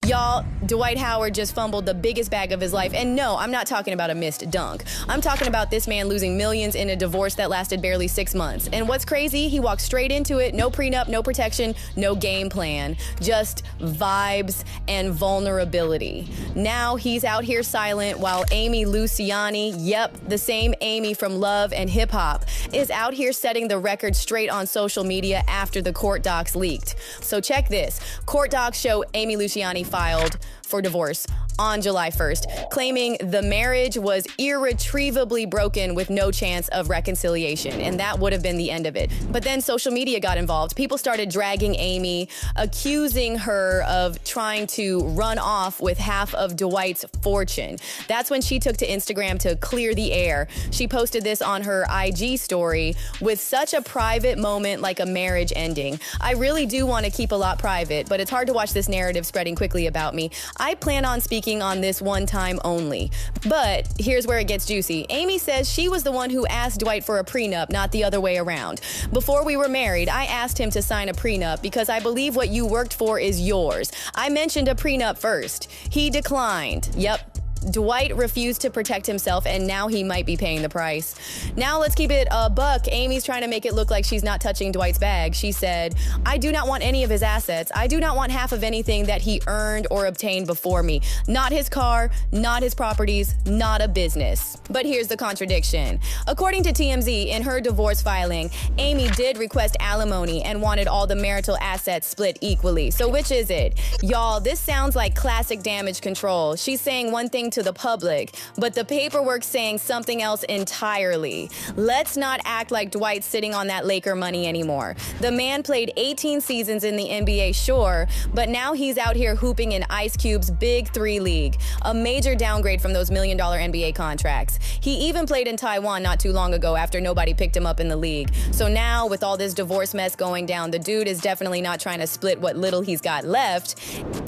Y'all, Dwight Howard just fumbled the biggest bag of his life. And no, I'm not talking about a missed dunk. I'm talking about this man losing millions in a divorce that lasted barely 6 months. And what's crazy, he walked straight into it. No prenup, no protection, no game plan. Just vibes and vulnerability. Now he's out here silent while Amy Luciani, yep, the same Amy from Love and Hip Hop, is out here setting the record straight on social media after the court docs leaked. So check this. Court docs show Amy Luciani filed for divorce on July 1st, claiming the marriage was irretrievably broken with no chance of reconciliation, and that would have been the end of it. But then social media got involved. People started dragging Amy, accusing her of trying to run off with half of Dwight's fortune. That's when she took to Instagram to clear the air. She posted this on her IG story with such a private moment, like a marriage ending. I really do want to keep a lot private, but it's hard to watch this narrative spreading quickly about me. I plan on speaking on this one time only. But here's where it gets juicy. Amy says she was the one who asked Dwight for a prenup, not the other way around. Before we were married, I asked him to sign a prenup because I believe what you worked for is yours. I mentioned a prenup first. He declined. Yep. Dwight refused to protect himself, and now he might be paying the price. Now let's keep it a buck. Amy's trying to make it look like she's not touching Dwight's bag. She said, I do not want any of his assets. I do not want half of anything that he earned or obtained before me. Not his car, not his properties, not a business. But here's the contradiction. According to TMZ, in her divorce filing, Amy did request alimony and wanted all the marital assets split equally. So which is it? Y'all, this sounds like classic damage control. She's saying one thing to the public, but the paperwork's saying something else entirely. Let's not act like Dwight's sitting on that Laker money anymore. The man played 18 seasons in the NBA, sure, but now he's out here hooping in Ice Cube's Big 3 league, a major downgrade from those $1 million NBA contracts. He even played in Taiwan not too long ago after nobody picked him up in the league. So now, with all this divorce mess going down, the dude is definitely not trying to split what little he's got left,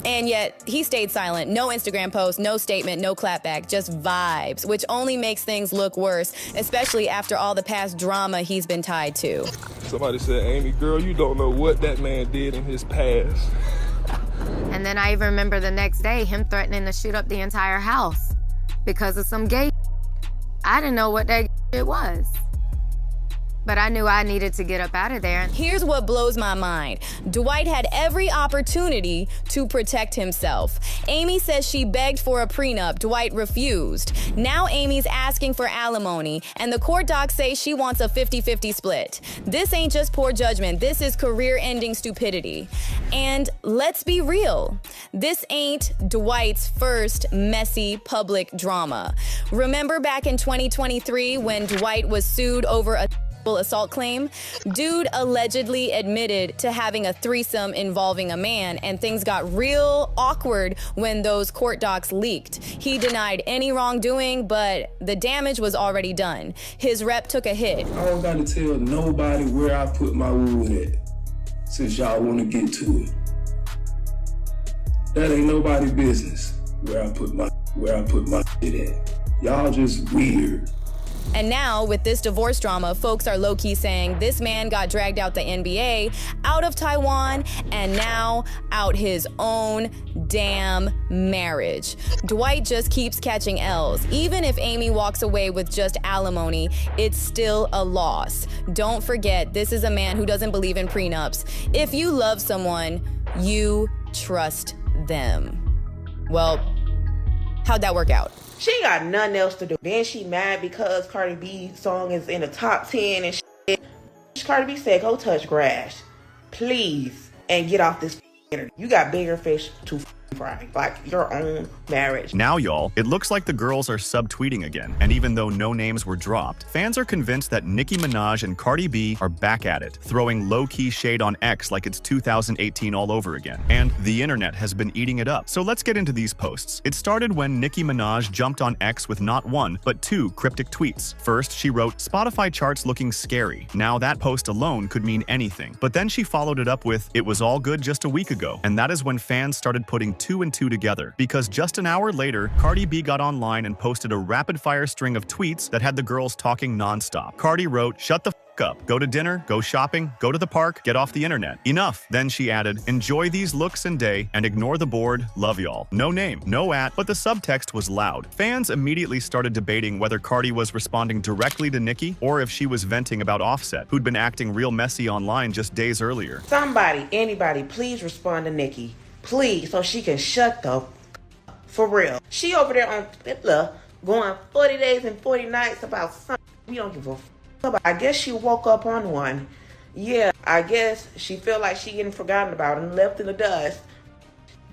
and yet he stayed silent. No Instagram post, no statement, no clapback, just vibes, which only makes things look worse, especially after all the past drama he's been tied to. Somebody said, Amy, girl, you don't know what that man did in his past. And then I even remember the next day him threatening to shoot up the entire house because of some gay. I didn't know what that shit was. But I knew I needed to get up out of there. Here's what blows my mind. Dwight had every opportunity to protect himself. Amy says she begged for a prenup. Dwight refused. Now Amy's asking for alimony, and the court docs say she wants a 50-50 split. This ain't just poor judgment. This is career-ending stupidity. And let's be real. This ain't Dwight's first messy public drama. Remember back in 2023 when Dwight was sued over a assault claim? Dude allegedly admitted to having a threesome involving a man, and things got real awkward when those court docs leaked. He denied any wrongdoing, but the damage was already done. His rep took a hit. I don't gotta tell nobody where I put my wood at, since y'all wanna get to it. That ain't nobody's business where I put my shit at. Y'all just weird. And now, with this divorce drama, folks are low-key saying this man got dragged out the NBA, out of Taiwan, and now out his own damn marriage. Dwight just keeps catching L's. Even if Amy walks away with just alimony, it's still a loss. Don't forget, this is a man who doesn't believe in prenups. If you love someone, you trust them. Well, how'd that work out? She ain't got nothing else to do. Then she mad because Cardi B's song is in the top 10 and shit. Cardi B said, go touch grass, please, and get off this internet. You got bigger fish to fry, like your own marriage. Now, y'all, it looks like the girls are subtweeting again. And even though no names were dropped, fans are convinced that Nicki Minaj and Cardi B are back at it, throwing low-key shade on X like it's 2018 all over again. And the internet has been eating it up. So let's get into these posts. It started when Nicki Minaj jumped on X with not one, but two cryptic tweets. First, she wrote, Spotify charts looking scary. Now that post alone could mean anything. But then she followed it up with, it was all good just a week ago. And that is when fans started putting two and two together, because just an hour later, Cardi B got online and posted a rapid-fire string of tweets that had the girls talking nonstop. Cardi wrote, shut the hook up, go to dinner, go shopping, go to the park, get off the internet. Enough. Then she added, enjoy these looks and day and ignore the board. Love y'all. No name, no at, but the subtext was loud. Fans immediately started debating whether Cardi was responding directly to Nicki or if she was venting about Offset, who'd been acting real messy online just days earlier. Somebody, anybody, please respond to Nicki. Please, so she can shut the for real. She over there on Twitter going 40 days and 40 nights about something we don't give a f about. I guess she woke up on one. Yeah, I guess she feel like she getting forgotten about and left in the dust.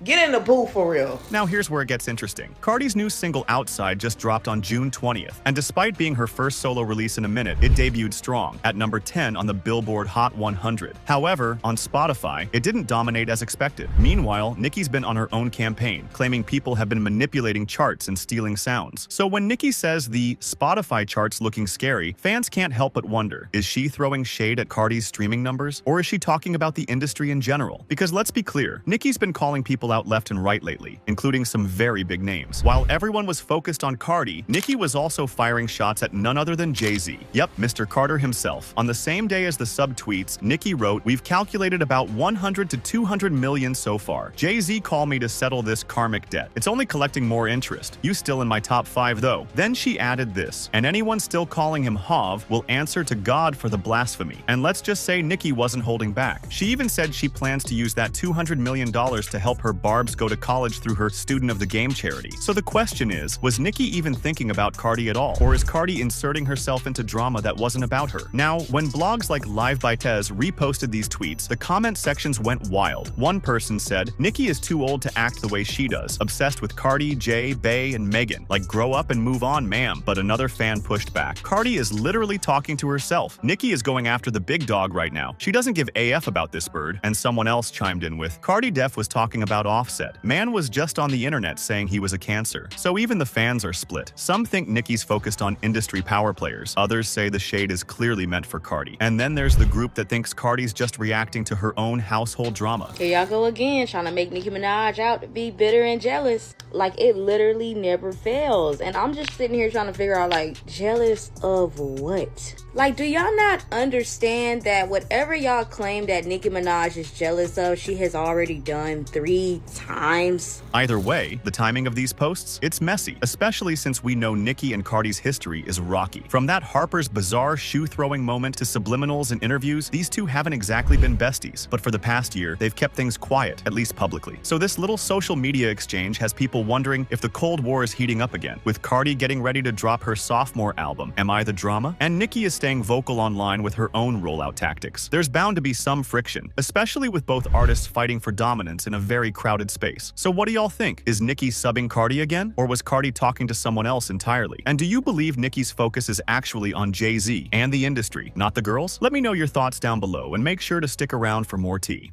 Get in the booth for real. Now here's where it gets interesting. Cardi's new single Outside just dropped on June 20th, and despite being her first solo release in a minute, it debuted strong at number 10 on the Billboard Hot 100. However, on Spotify, it didn't dominate as expected. Meanwhile, Nicki's been on her own campaign, claiming people have been manipulating charts and stealing sounds. So when Nicki says the Spotify chart's looking scary, fans can't help but wonder, is she throwing shade at Cardi's streaming numbers, or is she talking about the industry in general? Because let's be clear, Nicki's been calling people out left and right lately, including some very big names. While everyone was focused on Cardi, Nicki was also firing shots at none other than Jay-Z. Yep, Mr. Carter himself. On the same day as the sub-tweets, Nicki wrote, "We've calculated about 100 to 200 million so far. Jay-Z called me to settle this karmic debt. It's only collecting more interest. You still in my top 5 though." Then she added this, "And anyone still calling him Hav will answer to God for the blasphemy." And let's just say Nicki wasn't holding back. She even said she plans to use that $200 million to help her Barbs go to college through her Student of the Game charity. So the question is, was Nicki even thinking about Cardi at all? Or is Cardi inserting herself into drama that wasn't about her? Now, when blogs like Live by Tez reposted these tweets, the comment sections went wild. One person said, "Nicki is too old to act the way she does, obsessed with Cardi, Jay, Bay, and Megan. Like, grow up and move on, ma'am." But another fan pushed back. "Cardi is literally talking to herself. Nicki is going after the big dog right now. She doesn't give AF about this bird." And someone else chimed in with, "Cardi Def was talking about Offset. Man was just on the internet saying he was a cancer." So even the fans are split. Some think Nicki's focused on industry power players. Others say the shade is clearly meant for Cardi. And then there's the group that thinks Cardi's just reacting to her own household drama. Here y'all go again, trying to make Nicki Minaj out to be bitter and jealous. Like, it literally never fails. And I'm just sitting here trying to figure out, like, jealous of what? Like, do y'all not understand that whatever y'all claim that Nicki Minaj is jealous of, she has already done 3 times? Either way, the timing of these posts, it's messy, especially since we know Nicki and Cardi's history is rocky. From that Harper's bizarre shoe-throwing moment to subliminals in interviews, these two haven't exactly been besties. But for the past year, they've kept things quiet, at least publicly. So this little social media exchange has people wondering if the Cold War is heating up again, with Cardi getting ready to drop her sophomore album, Am I the Drama? And Nicki is staying vocal online with her own rollout tactics. There's bound to be some friction, especially with both artists fighting for dominance in a very crowded space. So what do y'all think? Is Nicki subbing Cardi again? Or was Cardi talking to someone else entirely? And do you believe Nicki's focus is actually on Jay-Z and the industry, not the girls? Let me know your thoughts down below and make sure to stick around for more tea.